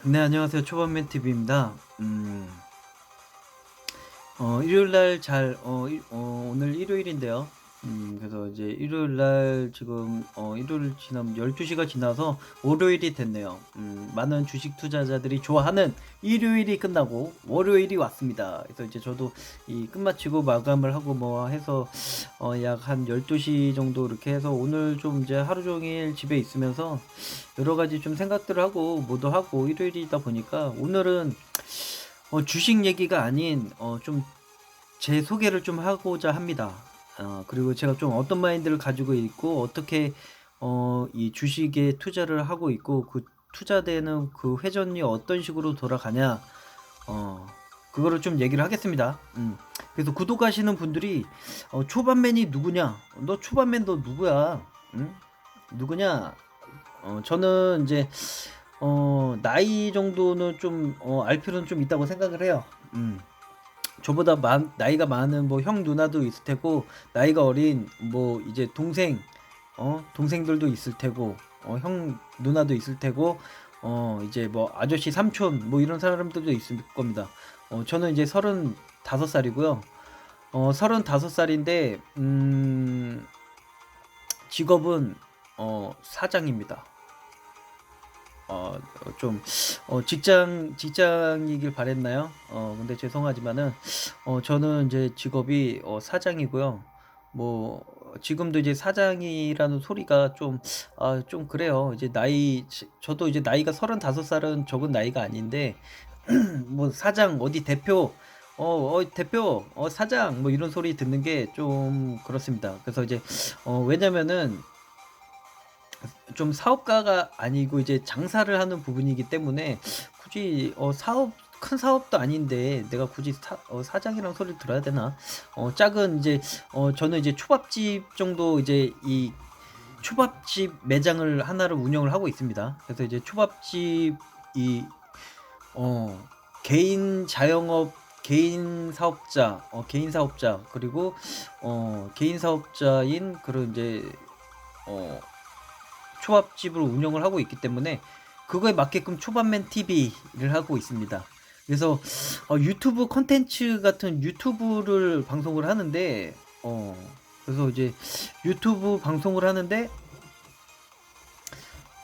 네, 안녕하세요. 초반맨 TV입니다. 일요일 날 오늘 일요일인데요. 그래서 이제 일요일 날 지금 일요일 지나면 12시가 지나서 월요일이 됐네요. 많은 주식 투자자들이 좋아하는 일요일이 끝나고 월요일이 왔습니다. 그래서 이제 저도 이 끝마치고 마감을 하고 뭐 해서 약 한 12시 정도 이렇게 해서 오늘 좀 이제 하루 종일 집에 있으면서 여러 가지 좀 생각들을 하고 뭐도 하고 일요일이다 보니까 오늘은 주식 얘기가 아닌 좀 제 소개를 좀 하고자 합니다. 그리고 제가 좀 어떤 마인드를 가지고 있고 어떻게 이 주식에 투자를 하고 있고 그 투자되는 그 회전이 어떤 식으로 돌아가냐, 어 그거를 좀 얘기를 하겠습니다. 그래서 구독하시는 분들이 초반맨이 누구냐? 너 초반맨 너 누구야? 응? 누구냐? 저는 이제 나이 정도는 좀 알 필요는 좀 있다고 생각을 해요. 저보다 나이가 많은 뭐 형 누나도 있을 테고, 나이가 어린 뭐 이제 동생들도 있을 테고, 형 누나도 있을 테고, 이제 뭐 아저씨 삼촌 뭐 이런 사람들도 있을 겁니다. 저는 이제 35살이고요. 35살인데 직업은 사장입니다. 좀 직장이길 바랬나요? 근데 죄송하지만은 저는 이제 직업이 사장이고요. 뭐 지금도 이제 사장이라는 소리가 좀 그래요. 이제 저도 이제 나이가 35살은 적은 나이가 아닌데 뭐 사장 어디 대표 대표 사장 뭐 이런 소리 듣는 게 좀 그렇습니다. 그래서 이제 왜냐면은 좀 사업가가 아니고 이제 장사를 하는 부분이기 때문에 굳이 큰 사업도 아닌데 내가 굳이 사장이랑 소리를 들어야 되나? 작은 이제 저는 이제 초밥집 정도 이제 이 초밥집 매장을 하나를 운영을 하고 있습니다. 그래서 이제 초밥집 이 어, 개인 자영업 개인 사업자 그리고 개인 사업자인 그런 이제 어 초밥집을 운영을 하고 있기 때문에 그거에 맞게끔 초밥맨 TV를 하고 있습니다. 그래서 유튜브 컨텐츠 같은 유튜브를 방송을 하는데 그래서 이제 유튜브 방송을 하는데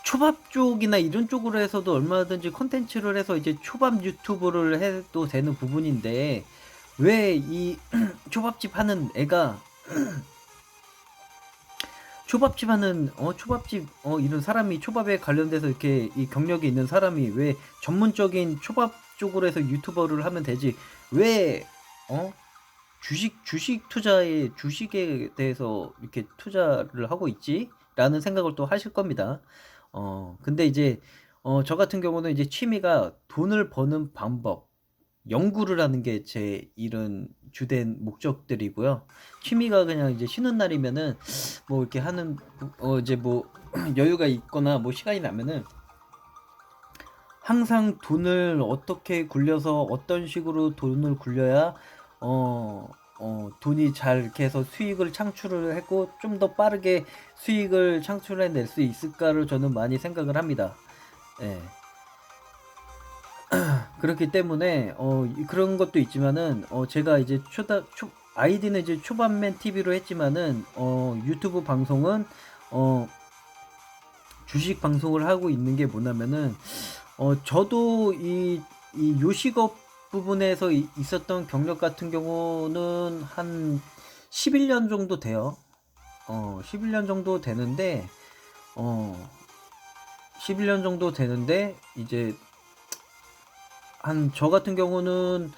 초밥 쪽이나 이런 쪽으로 해서도 얼마든지 컨텐츠를 해서 이제 초밥 유튜브를 해도 되는 부분인데 왜 이 초밥집 하는 애가 초밥집 하는 초밥집 이런 사람이 초밥에 관련돼서 이렇게 이 경력이 있는 사람이 왜 전문적인 초밥 쪽으로 해서 유튜버를 하면 되지 왜 어 주식에 대해서 이렇게 투자를 하고 있지? 라는 생각을 또 하실 겁니다. 근데 이제 저 같은 경우는 이제 취미가 돈을 버는 방법 연구를 하는 게 제 이런 주된 목적들이고요. 취미가 그냥 이제 쉬는 날이면은 뭐 이렇게 하는 이제 뭐 여유가 있거나 뭐 시간이 나면은 항상 돈을 어떻게 굴려서 어떤 식으로 돈을 굴려야 돈이 잘 이렇게 해서 수익을 창출을 했고 좀 더 빠르게 수익을 창출해낼 수 있을까를 저는 많이 생각을 합니다. 예. 그렇기 때문에 그런 것도 있지만은 제가 이제 아이디는 이제 초반맨 TV로 했지만은 유튜브 방송은 어 주식 방송을 하고 있는 게 뭐냐면은 저도 이 요식업 부분에서 있었던 경력 같은 경우는 한 11년 정도 돼요. 11년 정도 되는데 어 11년 정도 되는데 이제 한 저 같은 경우는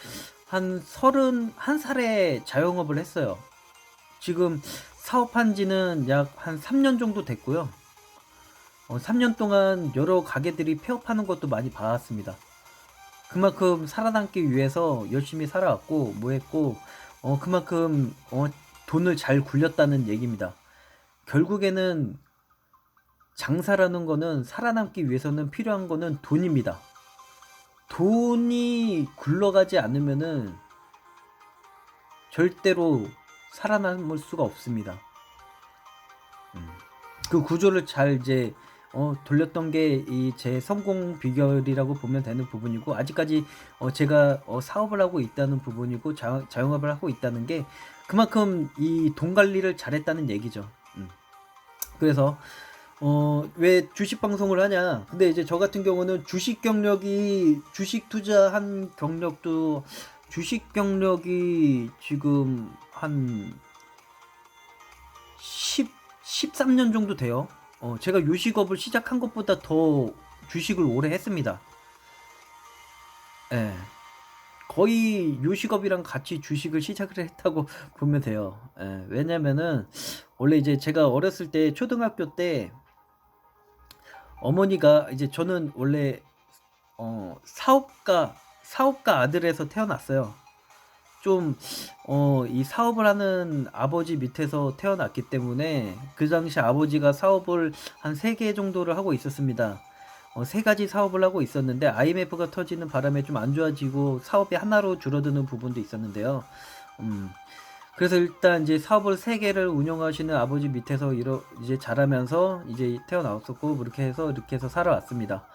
한 31살에 자영업을 했어요. 지금 사업한 지는 약 한 3년 정도 됐고요. 3년 동안 여러 가게들이 폐업하는 것도 많이 봐왔습니다. 그만큼 살아남기 위해서 열심히 살아왔고 뭐 했고 그만큼 돈을 잘 굴렸다는 얘기입니다. 결국에는 장사라는 거는 살아남기 위해서는 필요한 거는 돈입니다. 돈이 굴러가지 않으면은 절대로 살아남을 수가 없습니다. 그 구조를 잘 이제 돌렸던 게 이 제 성공 비결이라고 보면 되는 부분이고, 아직까지 제가 사업을 하고 있다는 부분이고, 자영업을 하고 있다는 게 그만큼 이 돈 관리를 잘했다는 얘기죠. 그래서 왜 주식 방송을 하냐? 근데 이제 저 같은 경우는 주식 투자한 경력도, 주식 경력이 지금 한 13년 정도 돼요. 제가 요식업을 시작한 것보다 더 주식을 오래 했습니다. 예. 거의 요식업이랑 같이 주식을 시작을 했다고 보면 돼요. 예. 왜냐면은 원래 이제 제가 어렸을 때, 초등학교 때 어머니가, 이제 저는 원래 사업가 아들에서 태어났어요. 좀 이 사업을 하는 아버지 밑에서 태어났기 때문에, 그 당시 아버지가 사업을 한 3개 정도를 하고 있었습니다. 3가지 사업을 하고 있었는데, IMF가 터지는 바람에 좀 안 좋아지고 사업이 하나로 줄어드는 부분도 있었는데요. 그래서 일단 이제 사업을 3개를 운영하시는 아버지 밑에서 이제 자라면서 이제 태어나왔었고, 이렇게 해서 살아왔습니다.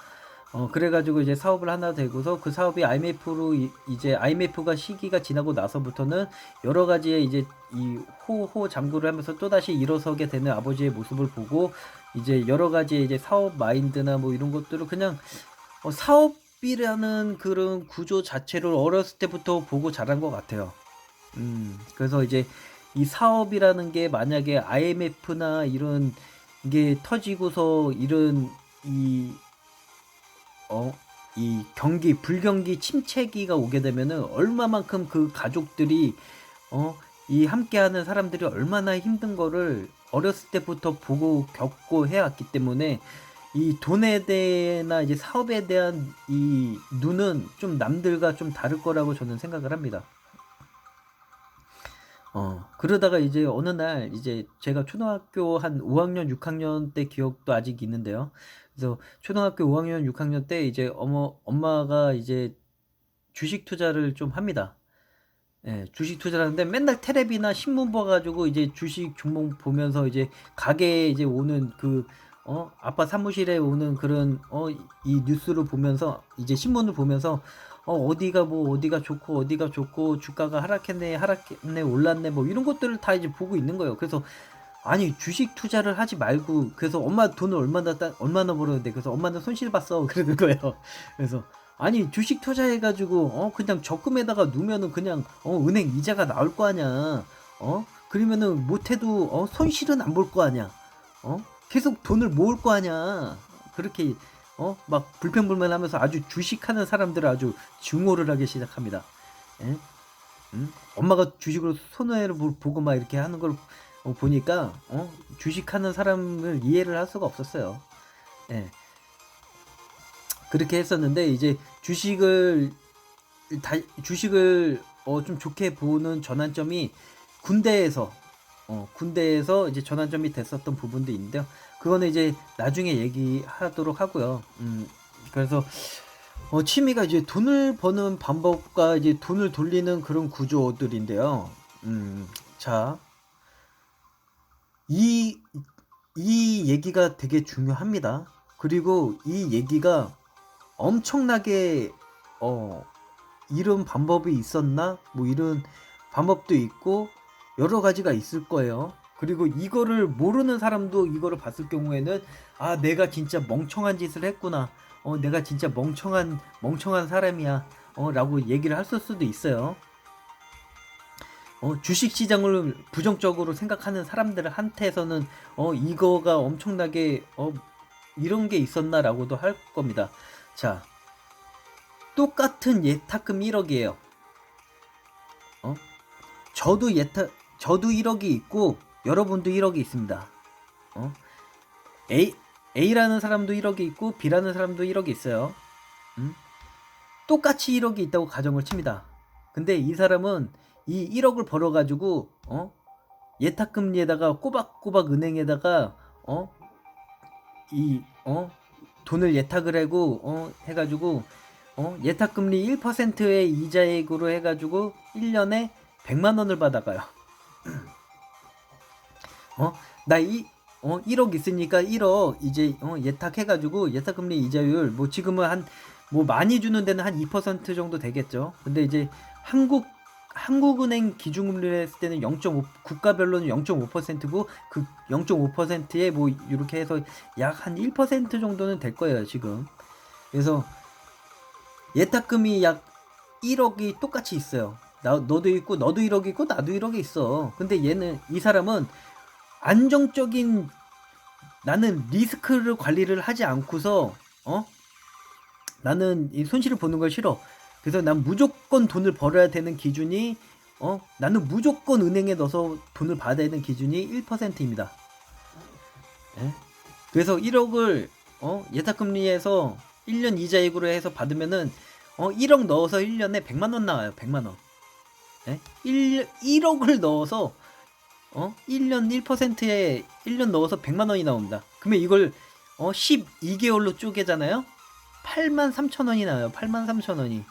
그래가지고 이제 사업을 하나 되고서, 그 사업이 IMF로 이제 IMF가 시기가 지나고 나서부터는 여러 가지의 이제 이 호호장구를 하면서 또다시 일어서게 되는 아버지의 모습을 보고, 이제 여러 가지의 이제 사업 마인드나 뭐 이런 것들을 그냥 사업이라는 그런 구조 자체를 어렸을 때부터 보고 자란 것 같아요. 그래서 이제 이 사업이라는 게, 만약에 IMF나 이런 게 터지고서 이런 이 불경기 침체기가 오게 되면은, 얼마만큼 그 가족들이, 이 함께하는 사람들이 얼마나 힘든 거를 어렸을 때부터 보고 겪고 해왔기 때문에, 이 돈에 대해나 이제 사업에 대한 이 눈은 좀 남들과 좀 다를 거라고 저는 생각을 합니다. 그러다가 이제 어느 날, 이제 제가 초등학교 한 5학년, 6학년 때 기억도 아직 있는데요. 그래서 초등학교 5학년, 6학년 때 이제 엄마가 이제 주식 투자를 좀 합니다. 예, 주식 투자를 하는데, 맨날 테레비나 신문 봐가지고 이제 주식 종목 보면서, 이제 가게에 이제 오는 아빠 사무실에 오는 그런, 이 뉴스를 보면서, 이제 신문을 보면서, 어디가 좋고, 주가가 하락했네, 올랐네, 뭐 이런 것들을 다 이제 보고 있는 거예요. 그래서, 아니, 주식 투자를 하지 말고, 그래서 엄마 돈을 얼마나 벌었는데, 그래서 엄마는 손실 봤어. 그러는 거예요. 그래서, 아니, 주식 투자해가지고, 그냥 적금에다가 누면은 그냥, 은행 이자가 나올 거 아니야. 그러면은 못해도, 손실은 안 볼 거 아니야. 계속 돈을 모을 거 아니야. 그렇게, 막 불평불만 하면서 아주 주식하는 사람들을 아주 증오를 하기 시작합니다. 예? 엄마가 주식으로 손해를 보고 막 이렇게 하는 걸 보니까, 주식하는 사람을 이해를 할 수가 없었어요. 예. 그렇게 했었는데, 이제 주식을 좀 좋게 보는 전환점이 군대에서 이제 전환점이 됐었던 부분도 있는데요. 그거는 이제 나중에 얘기하도록 하고요. 그래서 취미가 이제 돈을 버는 방법과 이제 돈을 돌리는 그런 구조들인데요. 자, 이 얘기가 되게 중요합니다. 그리고 이 얘기가 엄청나게 이런 방법이 있었나? 뭐 이런 방법도 있고 여러 가지가 있을 거예요. 그리고 이거를 모르는 사람도 이거를 봤을 경우에는, 아, 내가 진짜 멍청한 짓을 했구나. 내가 진짜 멍청한 사람이야. 라고 얘기를 할 수도 있어요. 주식 시장을 부정적으로 생각하는 사람들한테서는 이거가 엄청나게 이런 게 있었나라고도 할 겁니다. 자, 똑같은 예탁금 1억이에요. 저도 1억이 있고 여러분도 1억이 있습니다. A라는 사람도 1억이 있고 B라는 사람도 1억이 있어요. 똑같이 1억이 있다고 가정을 칩니다. 근데 이 사람은 이 1억을 벌어가지고 예탁금리에다가 꼬박꼬박 은행에다가 돈을 예탁을 하고 해가지고 예탁금리 1%의 이자액으로 해가지고 1년에 100만 원을 받아가요. 1억 있으니까 1억 이제 예탁해가지고 예탁금리 이자율 뭐 지금은 한 뭐 많이 주는 데는 한 2% 정도 되겠죠. 근데 이제 한국은행 기준금리를 했을 때는 0.5 국가별로는 0.5%고 그 0.5%에 뭐 이렇게 해서 약 한 1% 정도는 될 거예요 지금. 그래서 예탁금이 약 1억이 똑같이 있어요. 너도 있고 너도 1억 있고 나도 1억이 있어. 근데 이 사람은 안정적인 나는 리스크를 관리를 하지 않고서 나는 이 손실을 보는 걸 싫어. 그래서 난 무조건 돈을 벌어야 되는 기준이 나는 무조건 은행에 넣어서 돈을 받아야 되는 기준이 1%입니다. 예? 그래서 1억을 예탁금리에서 1년 이자액으로 해서 받으면은 1억 넣어서 1년에 100만 원 나와요. 100만 원. 예? 1억을 넣어서 1년 1%에 1년 넣어서 100만 원이 나옵니다. 그러면 이걸 12개월로 쪼개잖아요. 83,000원이 나와요. 83,000원이.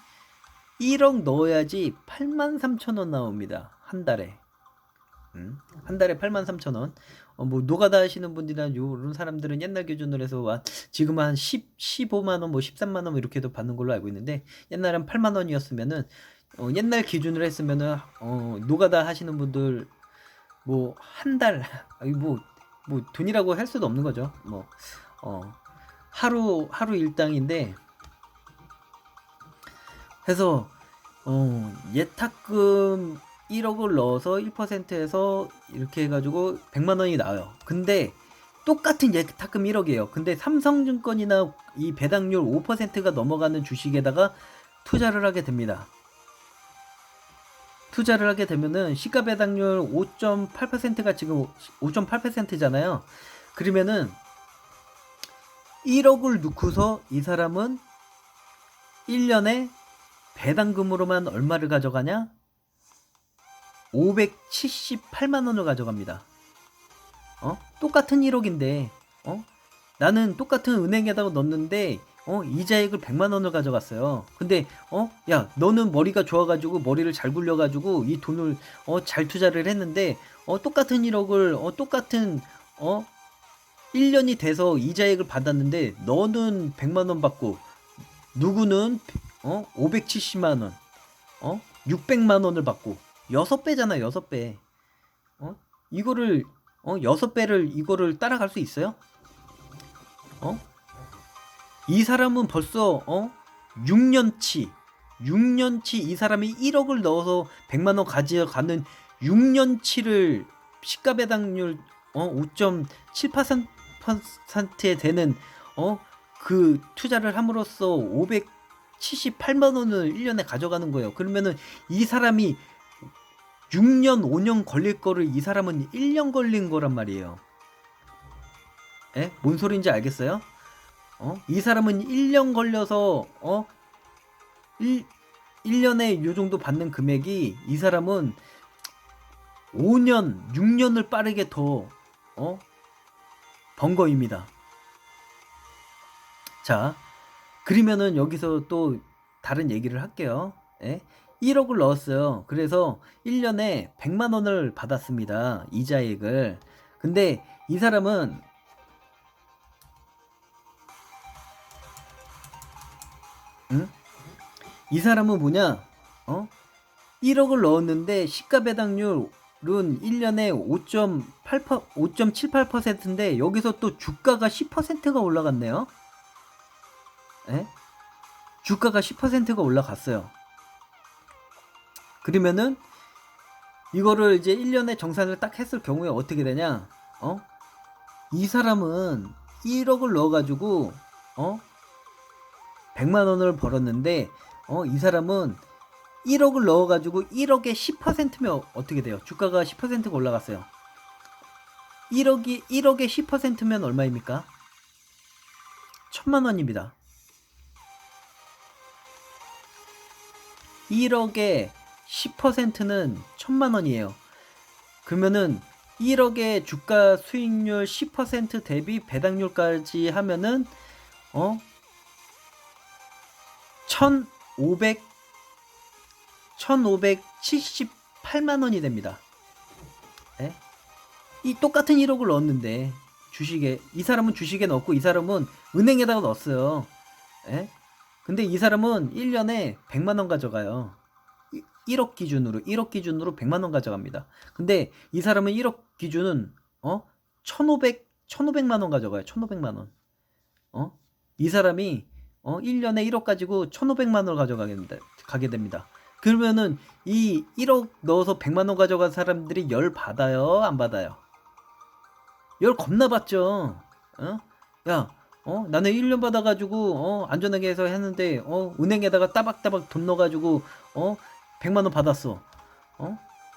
1억 넣어야지 83,000원 나옵니다. 한 달에. 한 달에 83,000원. 뭐 노가다 하시는 분들이나 요런 사람들은 옛날 기준으로 해서 지금 한 15만 원, 뭐 13만 원 이렇게도 받는 걸로 알고 있는데 옛날엔 8만 원이었으면은 옛날 기준으로 했으면은 노가다 하시는 분들 뭐 한 달 뭐 돈이라고 할 수도 없는 거죠. 뭐 하루 일당인데 해서 예탁금 1억을 넣어서 1%에서 이렇게 해가지고 100만 원이 나와요. 근데 똑같은 예탁금 1억이에요. 근데 삼성증권이나 이 배당률 5%가 넘어가는 주식에다가 투자를 하게 됩니다. 투자를 하게 되면은 시가 배당률 5.8%가 지금 5.8%잖아요. 그러면은 1억을 넣고서 이 사람은 1년에 배당금으로만 얼마를 가져가냐? 578만 원을 가져갑니다. 똑같은 1억인데 나는 똑같은 은행에다가 넣었는데 이자액을 100만 원을 가져갔어요. 근데 야 너는 머리가 좋아가지고 머리를 잘 굴려가지고 이 돈을 잘 투자를 했는데 똑같은 1억을 똑같은 1년이 돼서 이자액을 받았는데 너는 100만 원 받고 누구는 570만 원 600만 원을 받고 6배잖아 6배. 이거를 6배를 이거를 따라갈 수 있어요? 이 사람은 벌써 6년치 이 사람이 1억을 넣어서 100만 원 가져가는 6년치를 시가 배당률 5.7%에 되는 그 투자를 함으로써 578만 원을 1년에 가져가는 거예요. 그러면은 이 사람이 6년, 5년 걸릴 거를 이 사람은 1년 걸린 거란 말이에요. 에? 뭔 소린지 알겠어요? 이 사람은 1년 걸려서 1년에 요 정도 받는 금액이 이 사람은 5년, 6년을 빠르게 더 번 거입니다. 자, 그러면은 여기서 또 다른 얘기를 할게요. 예? 1억을 넣었어요. 그래서 1년에 100만 원을 받았습니다. 이자액을. 근데 이 사람은 이 사람은 뭐냐? 1억을 넣었는데 시가 배당률은 1년에 5.78%인데 여기서 또 주가가 10%가 올라갔네요. 에? 주가가 10%가 올라갔어요. 그러면은 이거를 이제 1년에 정산을 딱 했을 경우에 어떻게 되냐? 이 사람은 1억을 넣어가지고 100만 원을 벌었는데 이 사람은 1억을 넣어가지고 1억에 10%면 어떻게 돼요? 주가가 10%가 올라갔어요. 1억에 10%면 얼마입니까? 1000만 원입니다. 1억에 10%는 1000만 원이에요. 그러면은 1억의 주가 수익률 10% 대비 배당률까지 하면은 1578만 원이 됩니다. 예? 이 똑같은 1억을 넣었는데 주식에, 이 사람은 주식에 넣었고 이 사람은 은행에다가 넣었어요. 예? 근데 이 사람은 1년에 100만 원 가져가요. 1억 기준으로 100만 원 가져갑니다. 근데 이 사람은 1억 기준은 1,500만 원 가져가요. 1,500만 원. 이 사람이 1년에 1억 가지고 1,500만 원을 가게 됩니다. 그러면은 이 1억 넣어서 100만 원 가져간 사람들이 열 받아요, 안 받아요? 열 겁나 받죠. 야, 나는 1년 받아가지고 안전하게 해서 했는데 은행에다가 따박따박 돈 넣어가지고 100만 원 받았어.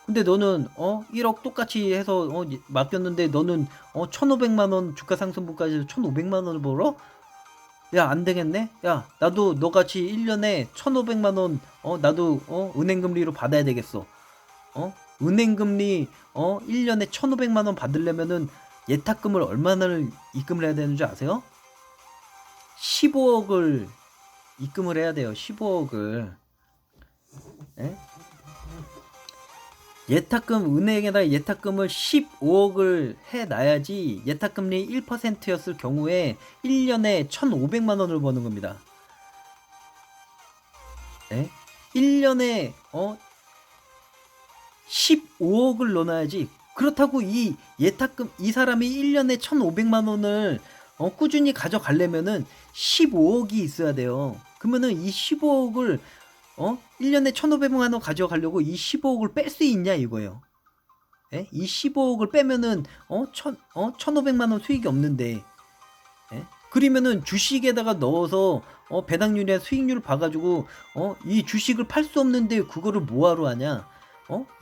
근데 너는 1억 똑같이 해서 맡겼는데 너는 1,500만 원 주가 상승분까지 해서 1,500만 원을 벌어? 야, 안 되겠네? 야, 나도 너같이 1년에 1,500만 원 나도 은행 금리로 받아야 되겠어. 은행 금리 1년에 1,500만 원 받으려면은 예탁금을 얼마나 입금을 해야 되는 줄 아세요? 15억을 입금을 해야 돼요. 15억을. 예? 예탁금, 은행에다 예탁금을 15억을 해놔야지 예탁금리 1%였을 경우에 1년에 1,500만 원을 버는 겁니다. 예? 1년에 15억을 넣어놔야지. 그렇다고 이 예탁금, 이 사람이 1년에 1,500만 원을 꾸준히 가져가려면은 15억이 있어야 돼요. 그러면은 이 15억을 1년에 1,500만 원 가져가려고 이 15억을 뺄 수 있냐 이거예요. 예? 이 15억을 빼면은 1,500만 원 수익이 없는데, 예? 그러면은 주식에다가 넣어서 배당률이나 수익률을 봐가지고 이 주식을 팔 수 없는데 그거를 뭐하러 하냐?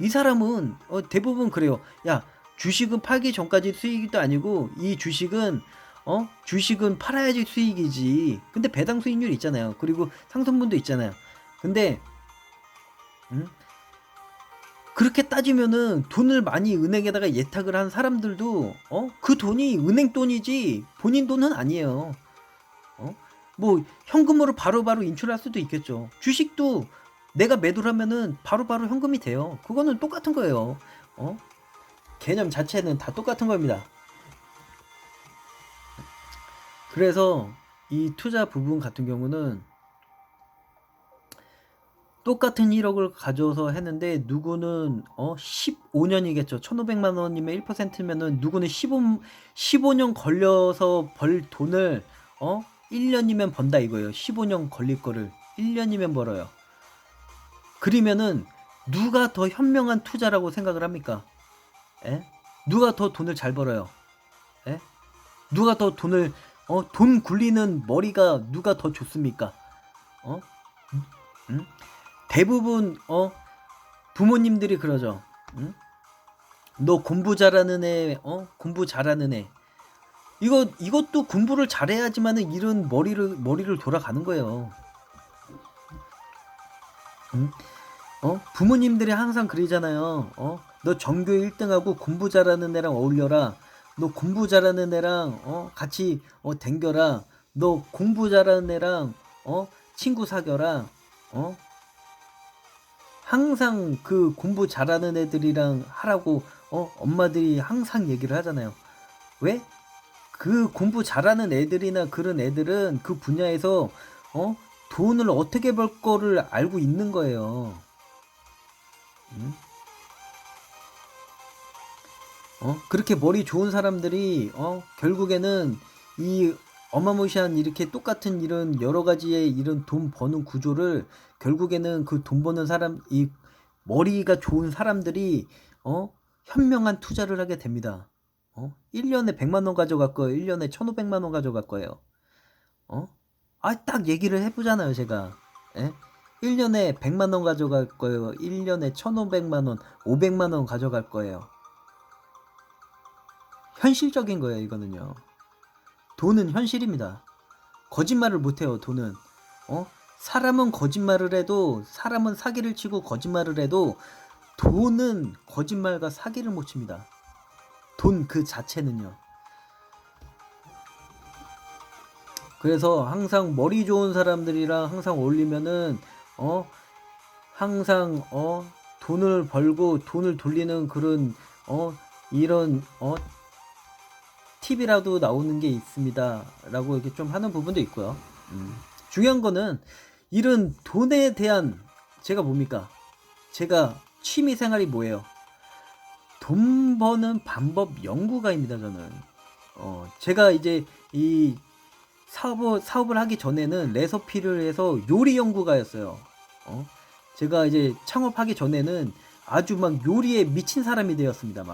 이 사람은 대부분 그래요. 야, 주식은 팔기 전까지 수익도 아니고 이 주식은 주식은 팔아야지 수익이지. 근데 배당 수익률 있잖아요. 그리고 상승분도 있잖아요. 근데 그렇게 따지면은 돈을 많이 은행에다가 예탁을 한 사람들도 그 돈이 은행 돈이지 본인 돈은 아니에요. 뭐 현금으로 바로바로 인출할 수도 있겠죠. 주식도 내가 매도를 하면은 바로바로 현금이 돼요. 그거는 똑같은 거예요. 개념 자체는 다 똑같은 겁니다. 그래서 이 투자 부분 같은 경우는 똑같은 1억을 가져서 했는데 누구는 15년이겠죠. 1,500만 원이면 1%면은 누구는 15년 걸려서 벌 돈을 1년이면 번다 이거예요. 15년 걸릴 거를 1년이면 벌어요. 그러면은 누가 더 현명한 투자라고 생각을 합니까? 에? 누가 더 돈을 잘 벌어요? 에? 누가 더 돈을 돈 굴리는 머리가 누가 더 좋습니까? 응? 대부분 부모님들이 그러죠. 응? 너 공부 잘하는 애, 공부 잘하는 애. 이것도 공부를 잘해야지만은 이런 머리를 돌아가는 거예요. 응? 부모님들이 항상 그러잖아요. 너 전교 1등하고 공부 잘하는 애랑 어울려라. 너 공부 잘하는 애랑 같이 댕겨라. 너 공부 잘하는 애랑 친구 사겨라. 항상 그 공부 잘하는 애들이랑 하라고 엄마들이 항상 얘기를 하잖아요. 왜? 그 공부 잘하는 애들이나 그런 애들은 그 분야에서 돈을 어떻게 벌 거를 알고 있는 거예요. 응? 그렇게 머리 좋은 사람들이 결국에는 이 어마무시한 이렇게 똑같은 이런 여러 가지의 이런 돈 버는 구조를 결국에는 그 돈 버는 사람, 이 머리가 좋은 사람들이 현명한 투자를 하게 됩니다. 1년에 100만 원 가져갈 거예요. 1년에 1,500만 원 가져갈 거예요. 딱 얘기를 해보잖아요, 제가. 예? 1년에 100만 원 가져갈 거예요. 1년에 1,500만 원, 500만 원 가져갈 거예요. 현실적인 거예요, 이거는요. 돈은 현실입니다. 거짓말을 못해요, 돈은. 사람은 거짓말을 해도, 사람은 사기를 치고 거짓말을 해도, 돈은 거짓말과 사기를 못 칩니다. 돈 그 자체는요. 그래서 항상 머리 좋은 사람들이랑 항상 어울리면은, 항상, 돈을 벌고 돈을 돌리는 그런, 이런, 팁이라도 나오는 게 있습니다 라고 이렇게 좀 하는 부분도 있고요. 중요한 거는 이런 돈에 대한 제가 뭡니까? 제가 취미 생활이 뭐예요? 돈 버는 방법 연구가입니다, 저는. 제가 이제 이 사업을 하기 전에는 레시피를 해서 요리 연구가였어요. 제가 이제 창업하기 전에는 아주 막 요리에 미친 사람이 되었습니다,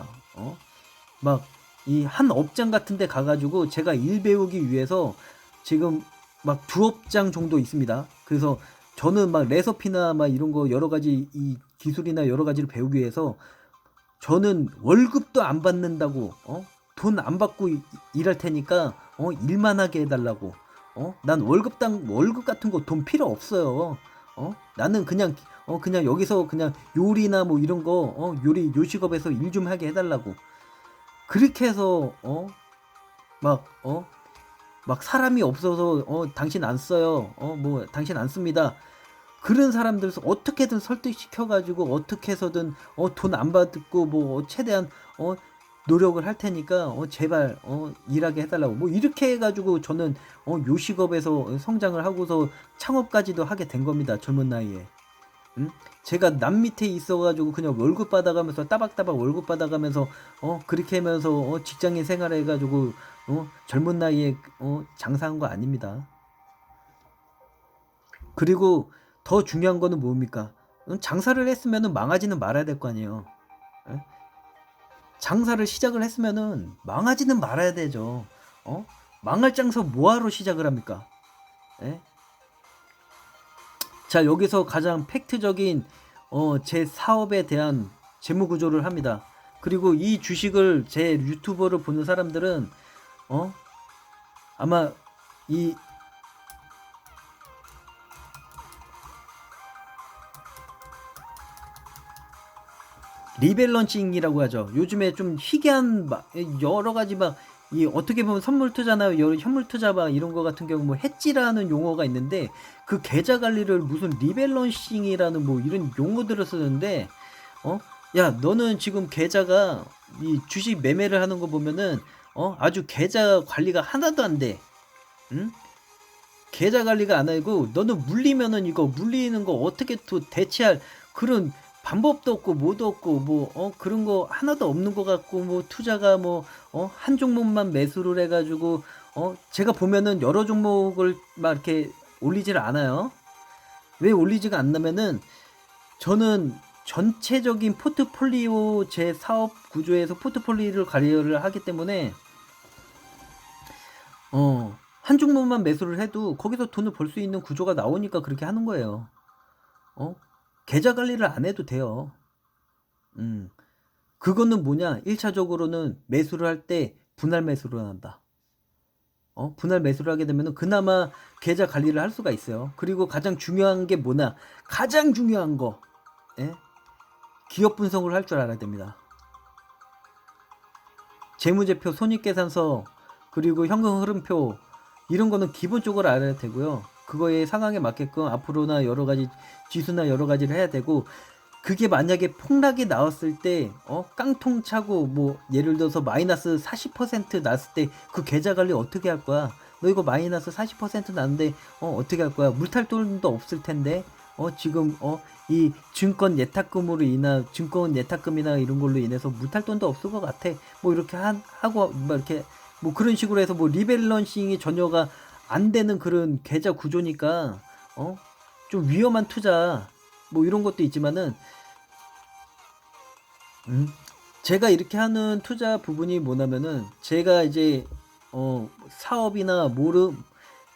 막 이 한 업장 같은 데 가가지고 제가 일 배우기 위해서 지금 막 두 업장 정도 있습니다. 그래서 저는 막 레시피나 막 이런 거 여러 가지 이 기술이나 여러 가지를 배우기 위해서 저는 월급도 안 받는다고, 돈 안 받고 일할 테니까, 일만 하게 해달라고, 난 월급 같은 거 돈 필요 없어요. 나는 그냥 여기서 그냥 요리나 뭐 이런 거, 요식업에서 일 좀 하게 해달라고. 그렇게 해서, 막, 막 사람이 없어서, 당신 안 써요. 뭐, 당신 안 씁니다. 그런 사람들 어떻게든 설득시켜가지고 어떻게 해서든 돈 안 받고 뭐 최대한 노력을 할 테니까 제발 일하게 해달라고 뭐 이렇게 해가지고 저는 요식업에서 성장을 하고서 창업까지도 하게 된 겁니다. 젊은 나이에. 제가 남 밑에 있어가지고 그냥 월급 받아가면서 따박따박 월급 받아가면서 그렇게 하면서 직장인 생활해가지고 젊은 나이에 장사한 거 아닙니다. 그리고 더 중요한 거는 뭡니까? 장사를 했으면은 망하지는 말아야 될 거 아니에요. 에? 장사를 시작을 했으면은 망하지는 말아야 되죠. 망할 장사 뭐하러 시작을 합니까? 에? 자, 여기서 가장 팩트적인 제 사업에 대한 재무 구조를 합니다. 그리고 이 주식을 제 유튜버를 보는 사람들은 아마 이 리밸런싱이라고 하죠. 요즘에 좀 희귀한 여러 가지 막 이 어떻게 보면 선물 투자나 현물 투자 막 이런 거 같은 경우 뭐 해지라는 용어가 있는데 그 계좌 관리를 무슨 리밸런싱이라는 뭐 이런 용어들을 쓰는데 야 너는 지금 계좌가 이 주식 매매를 하는 거 보면은 아주 계좌 관리가 하나도 안 돼. 응? 계좌 관리가 안 하고 너는 물리면은 이거 물리는 거 어떻게 또 대체할 그런 방법도 없고 뭐도 없고 뭐 그런 거 하나도 없는 것 같고 뭐 투자가 뭐 한 종목만 매수를 해가지고 제가 보면은 여러 종목을 막 이렇게 올리질 않아요. 왜 올리지가 않냐면은 저는 전체적인 포트폴리오 제 사업 구조에서 포트폴리오를 관리를 하기 때문에 한 종목만 매수를 해도 거기서 돈을 벌 수 있는 구조가 나오니까 그렇게 하는 거예요. 계좌 관리를 안 해도 돼요. 그거는 뭐냐? 1차적으로는 매수를 할 때 분할 매수를 한다. 분할 매수를 하게 되면 그나마 계좌 관리를 할 수가 있어요. 그리고 가장 중요한 게 뭐냐? 가장 중요한 거. 예? 기업 분석을 할 줄 알아야 됩니다. 재무제표, 손익계산서, 그리고 현금 흐름표 이런 거는 기본적으로 알아야 되고요. 그거의 상황에 맞게끔 앞으로나 여러 가지 지수나 여러 가지를 해야 되고 그게 만약에 폭락이 나왔을 때 깡통 차고 뭐 예를 들어서 마이너스 40% 났을 때 그 계좌 관리 어떻게 할 거야? 너 이거 마이너스 40% 났는데 어떻게 할 거야? 물탈 돈도 없을 텐데 지금 이 증권 예탁금으로 인한 증권 예탁금이나 이런 걸로 인해서 물탈 돈도 없을 것 같아. 뭐 이렇게 하고 뭐 이렇게 뭐 그런 식으로 해서 뭐 리밸런싱이 전혀가 안 되는 그런 계좌 구조니까 좀 위험한 투자 뭐 이런 것도 있지만은 제가 이렇게 하는 투자 부분이 뭐냐면은 제가 이제 사업이나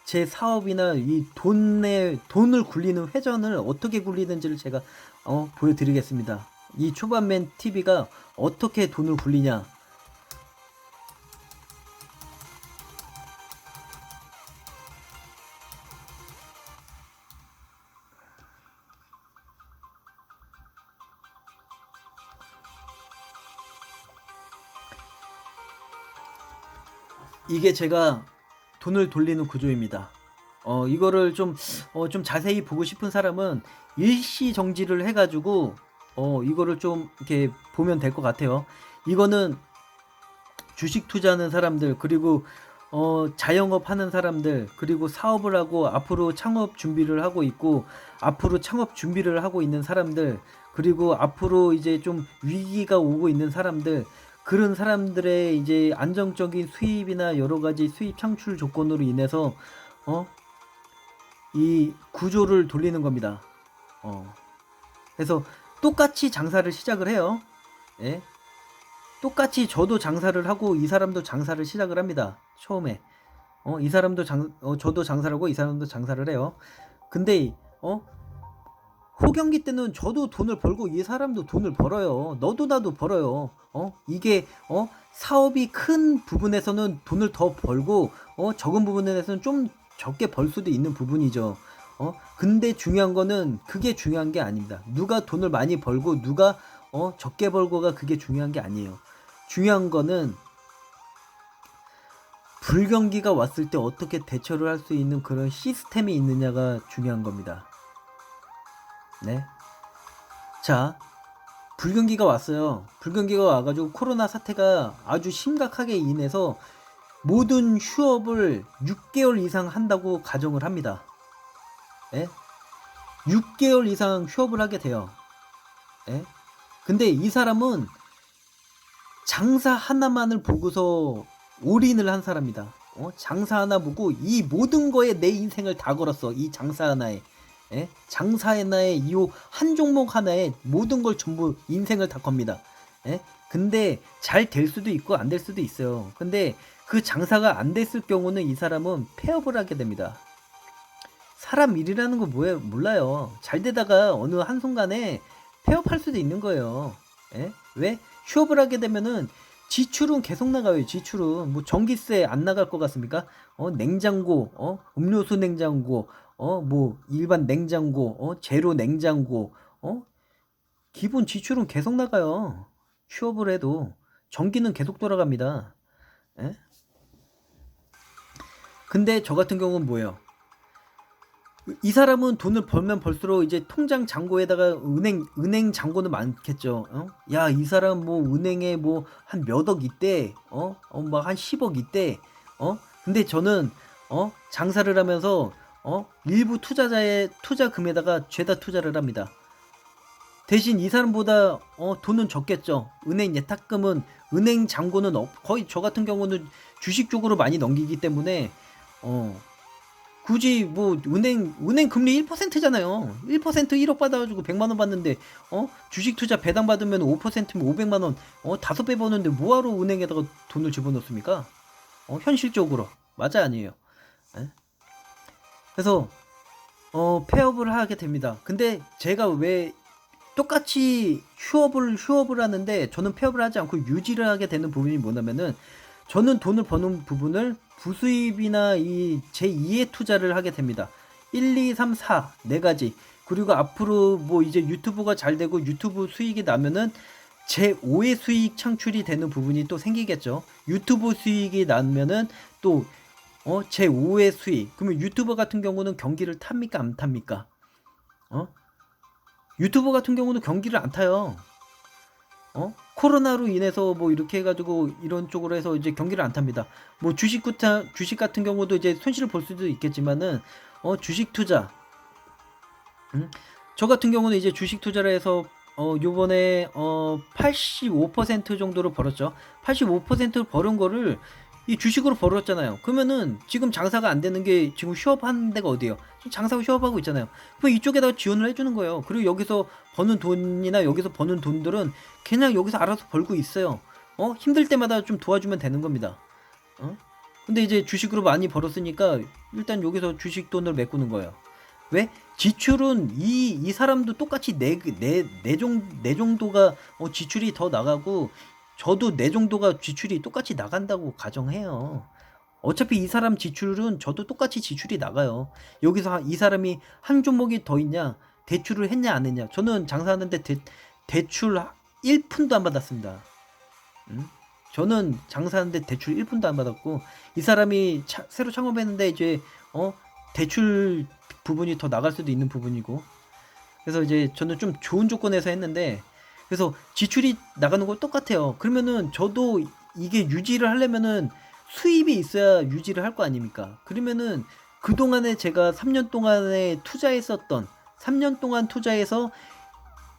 제 사업이나 이 돈을 굴리는 회전을 어떻게 굴리는지를 제가 보여드리겠습니다. 이 초반맨 TV가 어떻게 돈을 굴리냐. 이게 제가 돈을 돌리는 구조입니다. 이거를 좀 자세히 보고 싶은 사람은 일시 정지를 해가지고 이거를 좀 이렇게 보면 될 것 같아요. 이거는 주식 투자하는 사람들, 그리고 자영업 하는 사람들, 그리고 사업을 하고 앞으로 창업 준비를 하고 있고, 앞으로 창업 준비를 하고 있는 사람들, 그리고 앞으로 이제 좀 위기가 오고 있는 사람들, 그런 사람들의 이제 안정적인 수입이나 여러 가지 수입 창출 조건으로 인해서 이 구조를 돌리는 겁니다. 그래서 똑같이 장사를 시작을 해요. 예? 똑같이 저도 장사를 하고 이 사람도 장사를 시작을 합니다. 처음에 이 사람도 저도 장사를 하고 이 사람도 장사를 해요. 근데 호경기 때는 저도 돈을 벌고 이 사람도 돈을 벌어요. 너도 나도 벌어요. 이게 사업이 큰 부분에서는 돈을 더 벌고 적은 부분에서는 좀 적게 벌 수도 있는 부분이죠. 근데 중요한 거는 그게 중요한 게 아닙니다. 누가 돈을 많이 벌고 누가 적게 벌고가 그게 중요한 게 아니에요. 중요한 거는 불경기가 왔을 때 어떻게 대처를 할 수 있는 그런 시스템이 있느냐가 중요한 겁니다. 네. 자, 불경기가 왔어요. 불경기가 와가지고 코로나 사태가 아주 심각하게 인해서 모든 휴업을 6개월 이상 한다고 가정을 합니다. 예? 6개월 이상 휴업을 하게 돼요. 예? 근데 이 사람은 장사 하나만을 보고서 올인을 한 사람이다. 장사 하나 보고 이 모든 거에 내 인생을 다 걸었어. 이 장사 하나에. 예? 장사 하나에 이 한 종목 하나에 모든 걸 전부 인생을 다 겁니다. 예? 근데 잘 될 수도 있고 안 될 수도 있어요. 근데 그 장사가 안 됐을 경우는 이 사람은 폐업을 하게 됩니다. 사람 일이라는 거 뭐예요? 몰라요. 잘 되다가 어느 한순간에 폐업할 수도 있는 거예요. 예? 왜? 휴업을 하게 되면은 지출은 계속 나가요. 지출은 뭐 전기세 안 나갈 것 같습니까? 냉장고, 음료수 냉장고, 뭐 일반 냉장고, 제로 냉장고, 기본 지출은 계속 나가요. 휴업을 해도 전기는 계속 돌아갑니다. 예? 근데 저 같은 경우는 뭐예요? 이 사람은 돈을 벌면 벌수록 이제 통장 잔고에다가 은행 잔고는 많겠죠. 야, 이 사람 뭐 은행에 뭐 한 몇억 있대. 막 한 10억 있대. 근데 저는 장사를 하면서 일부 투자자의 투자금에다가 죄다 투자를 합니다. 대신 이 사람보다 돈은 적겠죠. 은행 예탁금은 은행 잔고는 거의 저 같은 경우는 주식 쪽으로 많이 넘기기 때문에 굳이 뭐 은행 금리 1%잖아요. 1% 1억 받아가지고 100만 원 받는데 주식 투자 배당 받으면 5%면 500만 원 5배 버는데 뭐하러 은행에다가 돈을 집어넣습니까? 현실적으로 맞아 아니에요. 에? 그래서 폐업을 하게 됩니다. 근데 제가 왜 똑같이 휴업을 하는데 저는 폐업을 하지 않고 유지를 하게 되는 부분이 뭐냐면은 저는 돈을 버는 부분을 부수입이나 이 제2의 투자를 하게 됩니다. 1, 2, 3, 4 네 가지. 그리고 앞으로 뭐 이제 유튜브가 잘 되고 유튜브 수익이 나면은 제5의 수익 창출이 되는 부분이 또 생기겠죠. 유튜브 수익이 나면은 또 제5의 수익. 그러면 유튜버 같은 경우는 경기를 탑니까 안 탑니까? 유튜버 같은 경우는 경기를 안 타요. 코로나로 인해서 뭐 이렇게 해가지고 이런 쪽으로 해서 이제 경기를 안 탑니다. 뭐 주식 같은 경우도 이제 손실을 볼 수도 있겠지만은 주식 투자, 저 같은 경우는 이제 주식 투자를 해서 요번에 85% 정도로 벌었죠. 85% 벌은 거를 이 주식으로 벌었잖아요. 그러면은 지금 장사가 안 되는 게 지금 휴업하는 데가 어디예요? 지금 장사가 휴업하고 있잖아요. 그럼 이쪽에다가 지원을 해주는 거예요. 그리고 여기서 버는 돈이나 여기서 버는 돈들은 그냥 여기서 알아서 벌고 있어요. 힘들 때마다 좀 도와주면 되는 겁니다. 근데 이제 주식으로 많이 벌었으니까 일단 여기서 주식 돈을 메꾸는 거예요. 왜? 지출은 이 사람도 똑같이 내 정도가 지출이 더 나가고 저도 내 정도가 지출이 똑같이 나간다고 가정해요. 어차피 이 사람 지출은 저도 똑같이 지출이 나가요. 여기서 이 사람이 한 종목이 더 있냐, 대출을 했냐 안 했냐. 저는 장사하는데 대출 1푼도 안 받았습니다. 저는 장사하는데 대출 1푼도 안 받았고 이 사람이 새로 창업했는데 이제 대출 부분이 더 나갈 수도 있는 부분이고 그래서 이제 저는 좀 좋은 조건에서 했는데 그래서 지출이 나가는 거 똑같아요. 그러면은 저도 이게 유지를 하려면은 수입이 있어야 유지를 할 거 아닙니까? 그러면은 그동안에 제가 3년 동안에 투자했었던 3년 동안 투자해서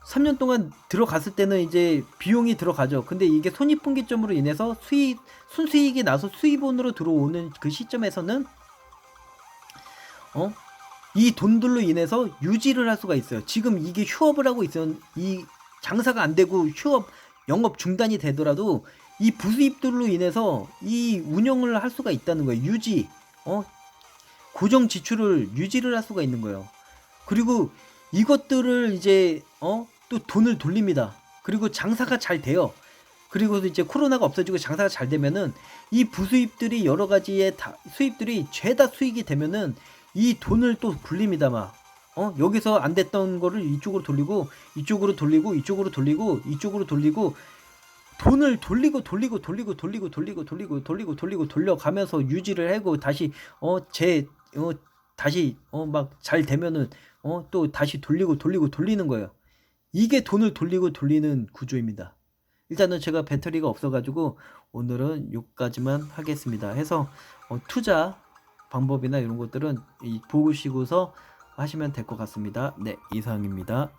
3년 동안 들어갔을 때는 이제 비용이 들어가죠. 근데 이게 손익분기점으로 인해서 순수익이 나서 수입원으로 들어오는 그 시점에서는 이 돈들로 인해서 유지를 할 수가 있어요. 지금 이게 휴업을 하고 있으면 이 장사가 안 되고 영업 중단이 되더라도 이 부수입들로 인해서 이 운영을 할 수가 있다는 거예요. 고정 지출을 유지를 할 수가 있는 거예요. 그리고 이것들을 이제 또 돈을 돌립니다. 그리고 장사가 잘 돼요. 그리고 이제 코로나가 없어지고 장사가 잘 되면은 이 부수입들이 여러 가지의 수입들이 죄다 수익이 되면은 이 돈을 또 굴립니다. 막 여기서 안 됐던 거를 이쪽으로 돌리고 이쪽으로 돌리고 이쪽으로 돌리고 이쪽으로 돌리고 돈을 돌리고 돌려가면서 유지를 하고 다시 다시 막 잘 되면은 또 다시 돌리는 거예요. 이게 돈을 돌리는 구조입니다. 일단은 제가 배터리가 없어가지고 오늘은 여기까지만 하겠습니다. 해서 투자 방법이나 이런 것들은 보시고서 하시면 될 것 같습니다. 네, 이상입니다.